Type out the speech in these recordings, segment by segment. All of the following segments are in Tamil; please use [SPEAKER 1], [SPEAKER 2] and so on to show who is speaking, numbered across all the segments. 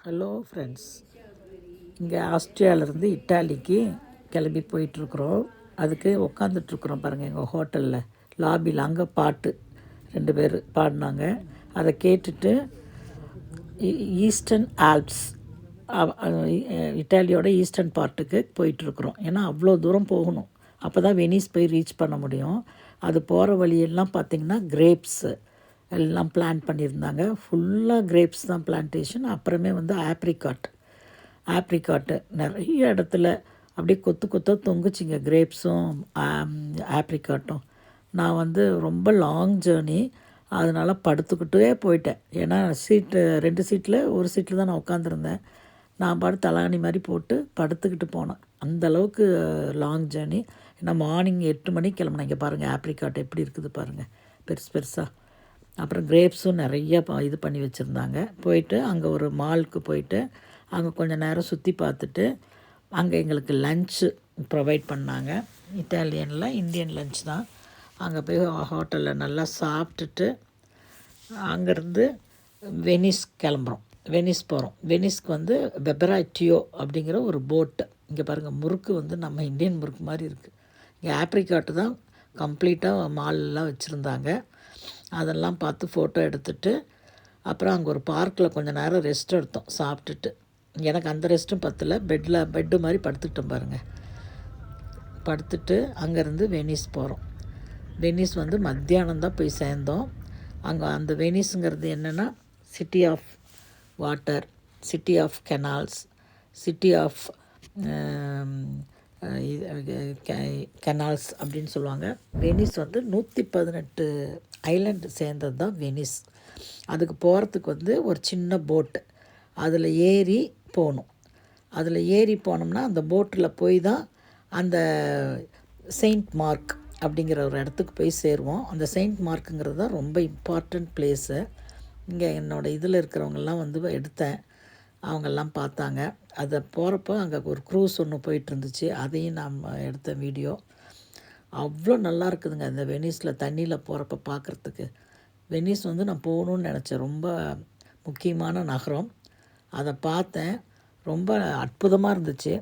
[SPEAKER 1] ஹலோ ஃப்ரெண்ட்ஸ், இங்கே ஆஸ்திரியாவிலேருந்து இட்டாலிக்கு கிளம்பி போயிட்டுருக்குறோம். அதுக்கு உக்காந்துட்ருக்குறோம் பாருங்கள், எங்கள் ஹோட்டலில் லாபியில். அங்கே பாட்டு 2 பேர் பாடினாங்க. அதை கேட்டுட்டு ஈஸ்டர்ன் ஆல்ப்ஸ், இட்டாலியோட ஈஸ்டர்ன் பார்ட்டுக்கு போயிட்டுருக்குறோம். ஏன்னா அவ்வளோ தூரம் போகணும், அப்போ தான் வெனிஸ் போய் ரீச் பண்ண முடியும். அது போகிற வழியெல்லாம் பார்த்திங்கன்னா கிரேப்ஸு எல்லாம் பிளான் பண்ணியிருந்தாங்க. ஃபுல்லாக கிரேப்ஸ் தான் பிளான்டேஷன். அப்புறமே வந்து ஆப்ரிக்காட்டு நிறைய இடத்துல அப்படியே கொத்து கொத்தாக தொங்குச்சிங்க, கிரேப்ஸும் ஆப்ரிக்காட்டும். நான் வந்து ரொம்ப லாங் ஜேர்னி, அதனால் படுத்துக்கிட்டே போயிட்டேன். ஏன்னா சீட்டு 2 சீட்டில் ஒரு சீட்டில் தான் நான் உட்காந்துருந்தேன். நான் பாட்டு தலாணி மாதிரி போட்டு படுத்துக்கிட்டு போனேன். அந்தளவுக்கு லாங் ஜேர்னி. ஏன்னா மார்னிங் 8 மணிக்கு கிளம்புனேன். இங்கே பாருங்கள் ஆப்ரிக்காட் எப்படி இருக்குது பாருங்கள், பெருசு பெருசாக. அப்புறம் கிரேப்ஸும் நிறைய இது பண்ணி வச்சுருந்தாங்க. போயிட்டு அங்கே ஒரு மாலுக்கு போயிட்டு அங்கே கொஞ்சம் நேரம் சுற்றி பார்த்துட்டு அங்கே எங்களுக்கு லன்ச்சு ப்ரொவைட் பண்ணாங்க. இட்டாலியனில் இந்தியன் லன்ச் தான். அங்கே போய் ஹோட்டலில் நல்லா சாப்பிட்டுட்டு அங்கேருந்து வெனிஸ் கிளம்புறோம். வெனிஸ் போகிறோம். வெனிஸ்க்கு வந்து பெபராட்டியோ அப்படிங்கிற ஒரு போட்டு. இங்கே பாருங்கள், முறுக்கு வந்து நம்ம இந்தியன் முறுக்கு மாதிரி இருக்குது. இங்கே ஆப்ரிக்காட்டு தான் கம்ப்ளீட்டாக மாலெலாம் வச்சுருந்தாங்க. அதெல்லாம் பார்த்து ஃபோட்டோ எடுத்துகிட்டு அப்புறம் அங்கே ஒரு பார்க்கில் கொஞ்சம் நேரம் ரெஸ்ட் எடுத்தோம் சாப்பிட்டுட்டு. எனக்கு அந்த ரெஸ்ட்டும் பத்தலை. பெட்டு மாதிரி படுத்துக்கிட்டோம் பாருங்கள். படுத்துட்டு அங்கேருந்து வெனிஸ் போகிறோம். வெனிஸ் வந்து மத்தியானம் தான் போய் சேர்ந்தோம். அங்கே அந்த வெனிஸுங்கிறது என்னென்னா, city of water, city of canals, city of canals அப்படின்னு சொல்லுவாங்க. வெனிஸ் வந்து 118 ஐலண்டு சேர்ந்தது தான் வெனிஸ். அதுக்கு போகிறதுக்கு வந்து ஒரு சின்ன போட்டு, அதில் ஏறி போகணும். அதில் ஏறி போனோம்னா அந்த போட்டில் போய் தான் அந்த செயின்ட் மார்க் அப்படிங்கிற ஒரு இடத்துக்கு போய் சேருவோம். அந்த செயின்ட் மார்க்குங்கிறது தான் ரொம்ப இம்பார்ட்டண்ட் பிளேஸு. இங்கே என்னோடய இதில் இருக்கிறவங்கெல்லாம் வந்து எடுத்தேன், அவங்கெல்லாம் பார்த்தாங்க. அதை போகிறப்போ அங்கே ஒரு க்ரூஸ் ஒன்று போயிட்டு இருந்துச்சு, அதையும் நான் எடுத்த வீடியோ. அவ்வளோ நல்லா இருக்குதுங்க அந்த வெனிஸில் தண்ணியில் போகிறப்ப பார்க்குறதுக்கு. வெனிஸ் வந்து நான் போகணுன்னு நினச்சேன், ரொம்ப முக்கியமான நகரம். அதை பார்த்தேன், ரொம்ப அற்புதமாக இருந்துச்சு.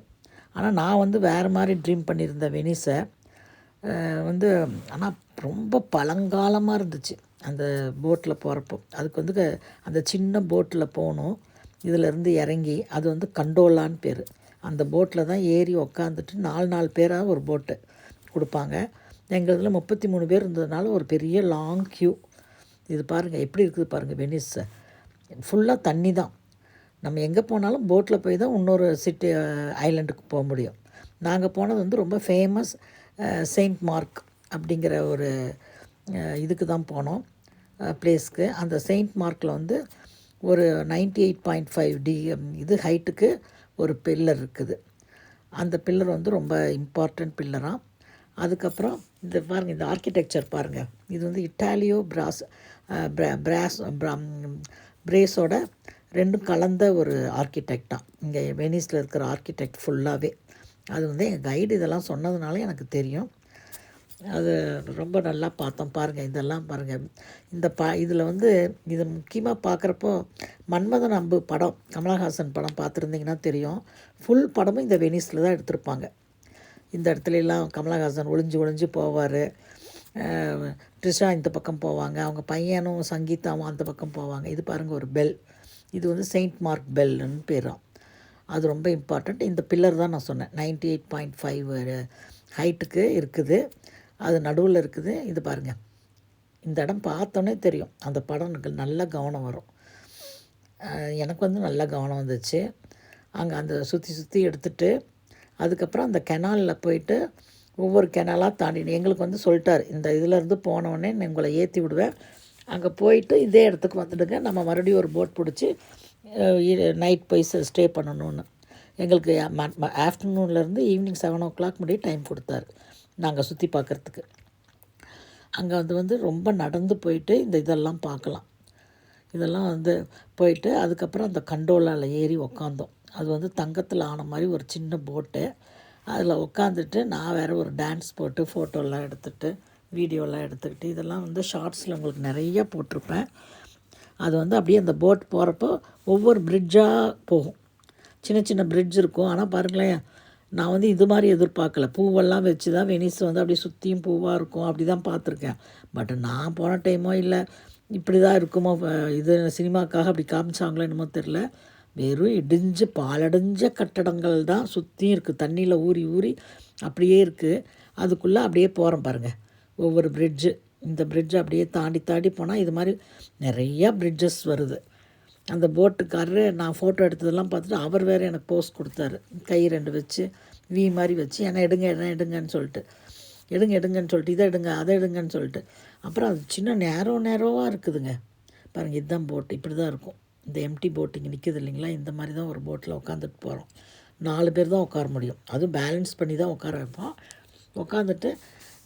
[SPEAKER 1] ஆனால் நான் வந்து வேறு மாதிரி ட்ரீம் பண்ணியிருந்தேன் வெனிஸை வந்து. ஆனால் ரொம்ப பழங்காலமாக இருந்துச்சு அந்த போட்டில் போகிறப்போ. அதுக்கு வந்து அந்த சின்ன போட்டில் போகணும். இதிலேருந்து இறங்கி, அது வந்து கண்டோலான்னு பேர். அந்த போட்டில் தான் ஏறி உக்காந்துட்டு 4 பேராக ஒரு போட்டு கொடுப்பாங்க. எங்கள் இதில் 33 பேர் இருந்ததுனால ஒரு பெரிய லாங் க்யூ. இது பாருங்கள் எப்படி இருக்குது பாருங்கள் வெனிஸை. ஃபுல்லாக தண்ணி தான். நம்ம எங்கே போனாலும் போட்டில் போய் தான் இன்னொரு சிட்டி ஐலண்டுக்கு போக முடியும். நாங்கள் போனது வந்து ரொம்ப ஃபேமஸ் செயின்ட் மார்க் அப்படிங்கிற ஒரு இதுக்கு தான் போனோம், பிளேஸ்க்கு. அந்த செயின்ட் மார்க்கில் வந்து ஒரு 98.5 இது ஹைட்டுக்கு ஒரு பில்லர் இருக்குது. அந்த பில்லர் வந்து ரொம்ப இம்பார்ட்டண்ட் பில்லராக. அதுக்கப்புறம் இந்த பாருங்கள், இந்த ஆர்கிடெக்சர் பாருங்கள். இது வந்து இட்டாலியோ பிரேஸோட ரெண்டும் கலந்த ஒரு ஆர்கிடெக்ட் தான் இங்கே வெனிஸில் இருக்கிற ஆர்கிடெக்ட் ஃபுல்லாகவே. அது வந்து எங்கள் கைடு இதெல்லாம் சொன்னதுனால எனக்கு தெரியும். அது ரொம்ப நல்லா பார்த்தோம் பாருங்கள். இதெல்லாம் பாருங்கள், இந்த இதில் வந்து இது முக்கியமாக பார்க்குறப்போ மன்மதன் அம்பு படம், கமலஹாசன் படம் பார்த்துருந்திங்கன்னா தெரியும். ஃபுல் படமும் இந்த வெனிஸில் தான் எடுத்திருப்பாங்க. இந்த இடத்துலலாம் கமலஹாசன் ஒளிஞ்சு போவார், ட்ரிஷா இந்த பக்கம் போவாங்க, அவங்க பையனும் சங்கீதாவும் அந்த பக்கம் போவாங்க. இது பாருங்கள் ஒரு பெல், இது வந்து செயின்ட் மார்க் பெல்லுன்னு பேராம். அது ரொம்ப இம்பார்ட்டண்ட். இந்த பில்லர் தான் நான் சொன்னேன், 98.5 ஹைட்டுக்கு இருக்குது. அது நடுவில் இருக்குது. இது பாருங்கள், இந்த இடம் பார்த்தோன்னே தெரியும். அந்த படம் எனக்கு நல்ல கவனம் வரும். எனக்கு வந்து நல்ல கவனம் வந்துச்சு. அங்கே அந்த சுற்றி எடுத்துகிட்டு அதுக்கப்புறம் அந்த கெனாலில் போயிட்டு ஒவ்வொரு கெனாலாக தாண்டினு எங்களுக்கு வந்து சொல்லிட்டார், இந்த இதிலேருந்து போனோடனே நான் உங்களை ஏற்றி விடுவேன், அங்கே போயிட்டு இதே இடத்துக்கு வந்துடுங்க, நம்ம மறுபடியும் ஒரு போட் பிடிச்சி நைட் போய் ஸ்டே பண்ணணுன்னு. எங்களுக்கு ஆஃப்டர்நூன்லேருந்து ஈவினிங் 7 o'clock முடிய டைம் கொடுத்தாரு நாங்கள் சுற்றி பார்க்குறதுக்கு. அங்கே வந்து ரொம்ப நடந்து போயிட்டு இந்த இதெல்லாம் பார்க்கலாம். இதெல்லாம் வந்து போயிட்டு அதுக்கப்புறம் அந்த கண்டோலாவில் ஏறி உக்காந்தோம். அது வந்து தங்கத்தில் ஆன மாதிரி ஒரு சின்ன போட்டு. அதில் உட்காந்துட்டு நான் வேறு ஒரு டான்ஸ் போட்டு ஃபோட்டோலாம் எடுத்துகிட்டு வீடியோலாம் எடுத்துக்கிட்டு, இதெல்லாம் வந்து ஷார்ட்ஸில் உங்களுக்கு நிறைய போட்டிருப்பேன். அது வந்து அப்படியே அந்த போட் போகிறப்போ ஒவ்வொரு பிரிட்ஜாக போகும். சின்ன சின்ன பிரிட்ஜ் இருக்கும். ஆனால் பாருங்களேன், நான் வந்து இது மாதிரி எதிர்பார்க்கல. பூவெல்லாம் வச்சு தான் வெனிஸ் வந்து அப்படியே சுற்றியும் பூவாக இருக்கும், அப்படி தான் பார்த்துருக்கேன். பட் நான் போன டைமோ இல்லை இப்படி தான் இருக்குமோ, இது சினிமாக்காக அப்படி காமிச்சாங்களோ என்னமோ தெரில. வெறும் இடிஞ்சு பாலடைஞ்ச கட்டடங்கள் தான் சுற்றியும் இருக்குது. தண்ணியில் ஊறி ஊறி அப்படியே இருக்குது. அதுக்குள்ளே அப்படியே போகிறோம் பாருங்கள், ஒவ்வொரு பிரிட்ஜு. இந்த பிரிட்ஜ் அப்படியே தாண்டி தாண்டி போனால் இது மாதிரி நிறையா பிரிட்ஜஸ் வருது. அந்த போட்டுக்காரரு நான் ஃபோட்டோ எடுத்ததெல்லாம் பார்த்துட்டு அவர் வேறு எனக்கு போஸ் கொடுத்தாரு. கை 2 வச்சு வி மாதிரி வச்சு என்ன எடுங்க எடுங்கன்னு சொல்லிட்டு, எடுங்கன்னு சொல்லிட்டு, இதை எடுங்க அதை எடுங்கன்னு சொல்லிட்டு. அப்புறம் அது சின்ன நேரோவாக இருக்குதுங்க பாருங்கள். இதுதான் போட்டு, இப்படி தான் இருக்கும். இந்த எம்டி போட் இங்கே நிற்கிது இல்லைங்களா, இந்த மாதிரி தான் ஒரு போட்டில் உட்காந்துட்டு போகிறோம். 4 பேர் தான் உட்கார முடியும். அதுவும் பேலன்ஸ் பண்ணி தான் உட்கார வைப்போம். உட்காந்துட்டு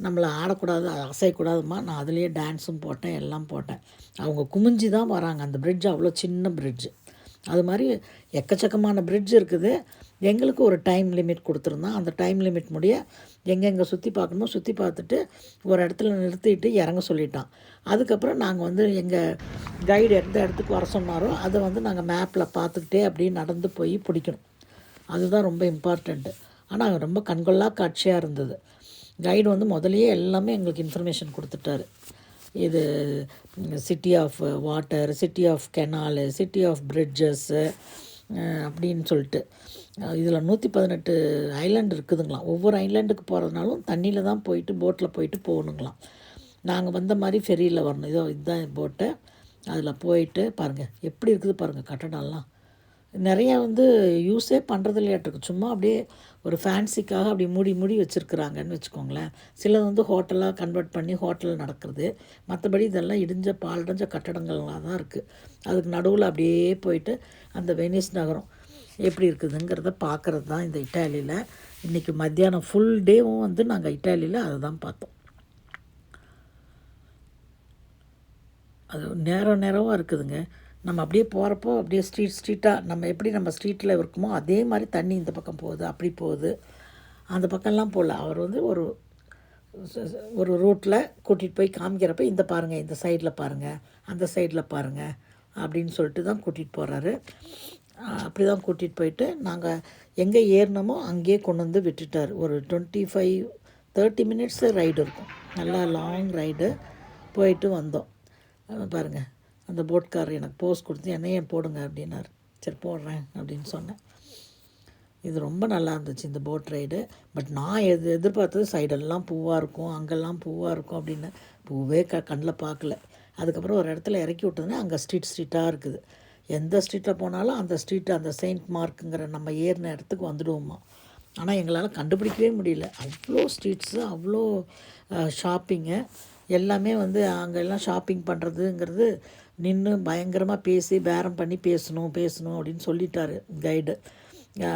[SPEAKER 1] நம்மளை ஆடக்கூடாது, அசையக்கூடாதுமா. நான் அதுலேயே டான்ஸும் போட்டேன், எல்லாம் போட்டேன். அவங்க குமிஞ்சி தான் வராங்க. அந்த பிரிட்ஜ் அவ்வளோ சின்ன பிரிட்ஜு. அது மாதிரி எக்கச்சக்கமான பிரிட்ஜ் இருக்குது. எங்களுக்கு ஒரு டைம் லிமிட் கொடுத்துருந்தான். அந்த டைம் லிமிட் முடிய எங்கெங்கே சுற்றி பார்க்கணுமோ சுற்றி பார்த்துட்டு ஒரு இடத்துல நிறுத்திட்டு இறங்க சொல்லிட்டான். அதுக்கப்புறம் நாங்கள் வந்து எங்கள் கைடு எந்த இடத்துக்கு வர சொன்னாரோ அதை வந்து நாங்கள் மேப்பில் பார்த்துக்கிட்டே அப்படியே நடந்து போய் பிடிக்கணும். அதுதான் ரொம்ப இம்பார்ட்டண்ட்டு. ஆனால் ரொம்ப கண்கொள்ளா காட்சியாக இருந்தது. கைடு வந்து முதலையே எல்லாமே எங்களுக்கு இன்ஃபர்மேஷன் கொடுத்துட்டாரு. இது city of water, city of canal, city of bridges அப்படின்னு சொல்லிட்டு. இதில் 118 ஐலாண்டு இருக்குதுங்களாம். ஒவ்வொரு ஐலாண்டுக்கு போகிறதுனாலும் தண்ணியில் தான் போயிட்டு போட்டில் போயிட்டு போகணுங்களாம். நாங்கள் வந்த மாதிரி ஃபெரியில் வரணும். இதுதான் போட்டு. அதில் போயிட்டு பாருங்கள் எப்படி இருக்குது பாருங்கள் கட்டடம்லாம். நிறையா வந்து யூஸே பண்ணுறது இல்லையாட்டிருக்கு. சும்மா அப்படியே ஒரு ஃபேன்சிக்காக அப்படி மூடி வச்சுருக்குறாங்கன்னு வச்சுக்கோங்களேன். சிலது வந்து ஹோட்டலாக கன்வெர்ட் பண்ணி ஹோட்டல் நடக்கிறது. மற்றபடி இதெல்லாம் இடிஞ்ச பாலடைஞ்ச கட்டடங்கள்லாம் தான் இருக்குது. அதுக்கு நடுவில் அப்படியே போயிட்டு அந்த வெனிஸ் நகரம் எப்படி இருக்குதுங்கிறத பார்க்குறது தான் இந்த இட்டாலியில். இன்றைக்கி மத்தியானம் ஃபுல் டேவும் வந்து நாங்கள் இட்டாலியில் அதை தான் பார்த்தோம். அது நேரமாக இருக்குதுங்க. நம்ம அப்படியே போகிறப்போ அப்படியே ஸ்ட்ரீட்டாக நம்ம எப்படி நம்ம ஸ்ட்ரீட்டில் இருக்குமோ அதே மாதிரி தண்ணி இந்த பக்கம் போகுது, அப்படி போகுது. அந்த பக்கம்லாம் போகல. அவர் வந்து ஒரு ரூட்டில் கூட்டிகிட்டு போய் காமிக்கிறப்ப இந்த பாருங்கள், இந்த சைடில் பாருங்கள், அந்த சைடில் பாருங்கள் அப்படின்னு சொல்லிட்டு தான் கூட்டிகிட்டு போகிறாரு. அப்படி தான் கூட்டிகிட்டு போயிட்டு நாங்கள் எங்கே ஏறினோமோ அங்கேயே கொண்டு வந்து விட்டுட்டார். ஒரு 25-30 மினிட்ஸு ரைடு இருக்கும். நல்லா லாங் ரைடு போயிட்டு வந்தோம். பாருங்கள், அந்த போட்காரர் எனக்கு போஸ் கொடுத்து என்னையே போடுங்க அப்படின்னாரு. சரி போடுறேன் அப்படின்னு சொன்னேன். இது ரொம்ப நல்லா இருந்துச்சு இந்த போட் ரைடு. பட் நான் எதிர்பார்த்தது சைடெல்லாம் பூவாக இருக்கும், அங்கெல்லாம் பூவாக இருக்கும் அப்படின்னு. பூவே கண்ணில் பார்க்கல. அதுக்கப்புறம் ஒரு இடத்துல இறக்கி விட்டதுன்னா அங்கே ஸ்ட்ரீட்டாக இருக்குது. எந்த ஸ்ட்ரீட்டில் போனாலும் அந்த ஸ்ட்ரீட்டு அந்த செயின்ட் மார்க்குங்கிற நம்ம ஏறின இடத்துக்கு வந்துடுவோமா. ஆனால் எங்களால் கண்டுபிடிக்கவே முடியல. அவ்வளோ ஸ்ட்ரீட்ஸு, அவ்வளோ ஷாப்பிங்கு எல்லாமே வந்து அங்கெல்லாம் ஷாப்பிங் பண்ணுறதுங்கிறது நின்று பயங்கரமாக பேசி பேரம் பண்ணி பேசணும் அப்படின்னு சொல்லிட்டாரு கைடு.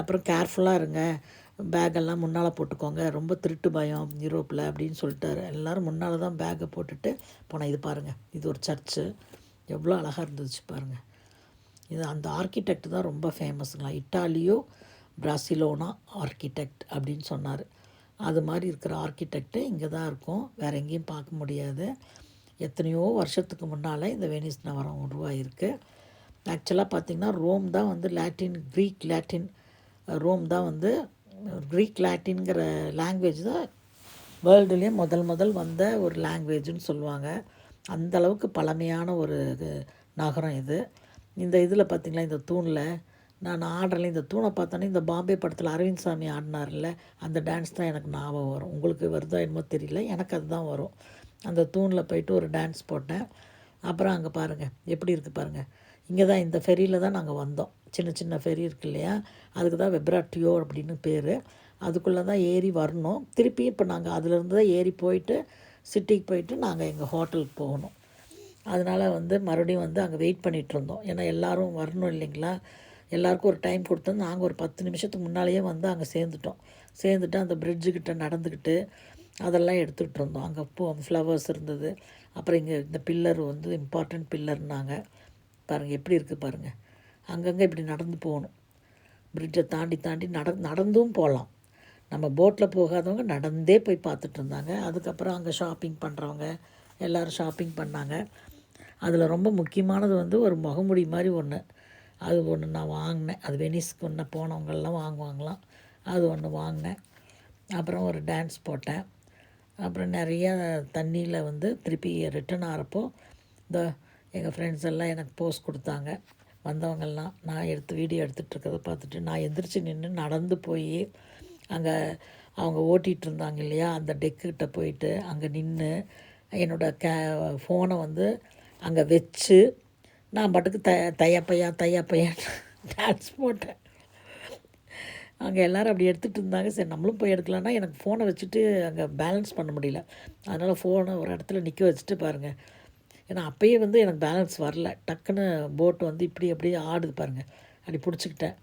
[SPEAKER 1] அப்புறம் கேர்ஃபுல்லாக இருங்க, பேக்கெல்லாம் முன்னால் போட்டுக்கோங்க, ரொம்ப திருட்டு பயம் யூரோப்பில் அப்படின்னு சொல்லிட்டாரு. எல்லோரும் முன்னால் தான் பேக்கை போட்டுட்டு போனேன். இது பாருங்கள், இது ஒரு சர்ச்சு, எவ்வளோ அழகாக இருந்துச்சு பாருங்கள். இது அந்த ஆர்கிடெக்ட் தான் ரொம்ப ஃபேமஸுங்களா. இட்டாலியோ பிராசிலோனா ஆர்கிடெக்ட் அப்படின்னு சொன்னார். அது மாதிரி இருக்கிற ஆர்கிடெக்டு இங்கே தான் இருக்கும், வேறு எங்கேயும் பார்க்க முடியாது. எத்தனையோ வருஷத்துக்கு முன்னால் இந்த வெனிஸ் நகரம் உருவாகிருக்கு. ஆக்சுவலாக பார்த்திங்கன்னா ரோம் தான் வந்து க்ரீக் லாட்டின் ரோம் தான் வந்து க்ரீக் லாட்டின்கிற லாங்குவேஜ் தான் வேர்ல்டுலேயே முதல் வந்த ஒரு லாங்குவேஜ்னு சொல்லுவாங்க. அந்தளவுக்கு பழமையான ஒரு நகரம் இது. இந்த இதில் பார்த்திங்களா, இந்த தூணில் நான் ஆடுறேன். இந்த தூணை பார்த்தோன்னே இந்த பாம்பே படத்தில் அரவிந்த் சாமி ஆடினார்ல, அந்த டான்ஸ் தான் எனக்கு ஞாபகம் வரும். உங்களுக்கு வருதோ என்னமோ தெரியல, எனக்கு அதுதான் வரும். அந்த தூணில் போயிட்டு ஒரு டான்ஸ் போட்டேன். அப்புறம் அங்கே பாருங்கள் எப்படி இருக்குது பாருங்கள். இங்கே தான் இந்த ஃபெரியில் தான் நாங்கள் வந்தோம். சின்ன ஃபெரி இருக்குது இல்லையா, அதுக்கு தான் வெப்ராட்டியோ அப்படின்னு பேர். அதுக்குள்ளே தான் ஏறி வரணும். திருப்பி இப்போ நாங்கள் அதிலேருந்து தான் ஏறி போயிட்டு சிட்டிக்கு போயிட்டு நாங்கள் எங்கள் ஹோட்டலுக்கு போகணும். அதனால் வந்து மறுபடியும் வந்து அங்கே வெயிட் பண்ணிகிட்ருந்தோம். ஏன்னா எல்லோரும் வரணும் இல்லைங்களா. எல்லாருக்கும் ஒரு டைம் கொடுத்தோம். நாங்கள் ஒரு 10 நிமிஷத்துக்கு முன்னாலேயே வந்து அங்கே சேர்ந்துட்டு அந்த பிரிட்ஜுக்கிட்ட நடந்துக்கிட்டு அதெல்லாம் எடுத்துகிட்டு இருந்தோம். அங்கே ஃப்ளவர்ஸ் இருந்தது. அப்புறம் இங்கே இந்த பில்லர் வந்து இம்பார்ட்டண்ட் பில்லர்னாங்க. பாருங்கள் எப்படி இருக்குது பாருங்கள். அங்கங்கே இப்படி நடந்து போகணும். பிரிட்ஜை தாண்டி நடந்தும் போகலாம். நம்ம போட்டில் போகாதவங்க நடந்தே போய் பார்த்துட்டு இருந்தாங்க. அதுக்கப்புறம் அங்கே ஷாப்பிங் பண்ணுறவங்க எல்லோரும் ஷாப்பிங் பண்ணாங்க. அதில் ரொம்ப முக்கியமானது வந்து ஒரு முகமுடி மாதிரி ஒன்று, அது ஒன்று நான் வாங்கினேன். அது வெனிஸ்க்கு ஒன்று போனவங்கெல்லாம் வாங்குவாங்களாம், அது ஒன்று வாங்கினேன். அப்புறம் ஒரு டான்ஸ் போட்டேன். அப்புறம் நிறையா தண்ணியில் வந்து திருப்பி ரிட்டர்ன் ஆகிறப்போ இந்த எங்கள் ஃப்ரெண்ட்ஸ் எல்லாம் எனக்கு போஸ் கொடுத்தாங்க. வந்தவங்கெல்லாம் நான் வீடியோ எடுத்துகிட்ருக்கிறத பார்த்துட்டு நான் எந்திரிச்சு நின்று நடந்து போய் அங்கே அவங்க ஓட்டிகிட்டு இருந்தாங்க இல்லையா, அந்த டெக்குக்கிட்ட போயிட்டு அங்கே நின்று என்னோடய ஃபோனை வந்து அங்கே வச்சு நான் பாட்டுக்கு தையப்பையான்னு டான்ஸ் போட்டேன். அங்கே எல்லோரும் அப்படி எடுத்துகிட்டு இருந்தாங்க. சரி நம்மளும் போய் எடுக்கலான்னா எனக்கு ஃபோனை வச்சுட்டு அங்கே பேலன்ஸ் பண்ண முடியல. அதனால் ஃபோனை ஒரு இடத்துல நிற்க வச்சுட்டு பாருங்கள். ஏன்னா அப்போயே வந்து எனக்கு பேலன்ஸ் வரல. டக்குன்னு போட்டு வந்து இப்படி அப்படியே ஆடுது பாருங்கள். அப்படி பிடிச்சிக்கிட்டேன்.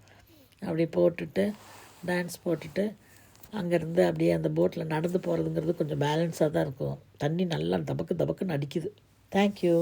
[SPEAKER 1] அப்படி போட்டுட்டு டான்ஸ் போட்டுட்டு அங்கேருந்து அப்படியே அந்த போட்டில் நடந்து போகிறதுங்கிறது கொஞ்சம் பேலன்ஸாக தான் இருக்கும். தண்ணி நல்லா தபக்கு தபக்குன்னு அடிக்குது. தேங்க்யூ.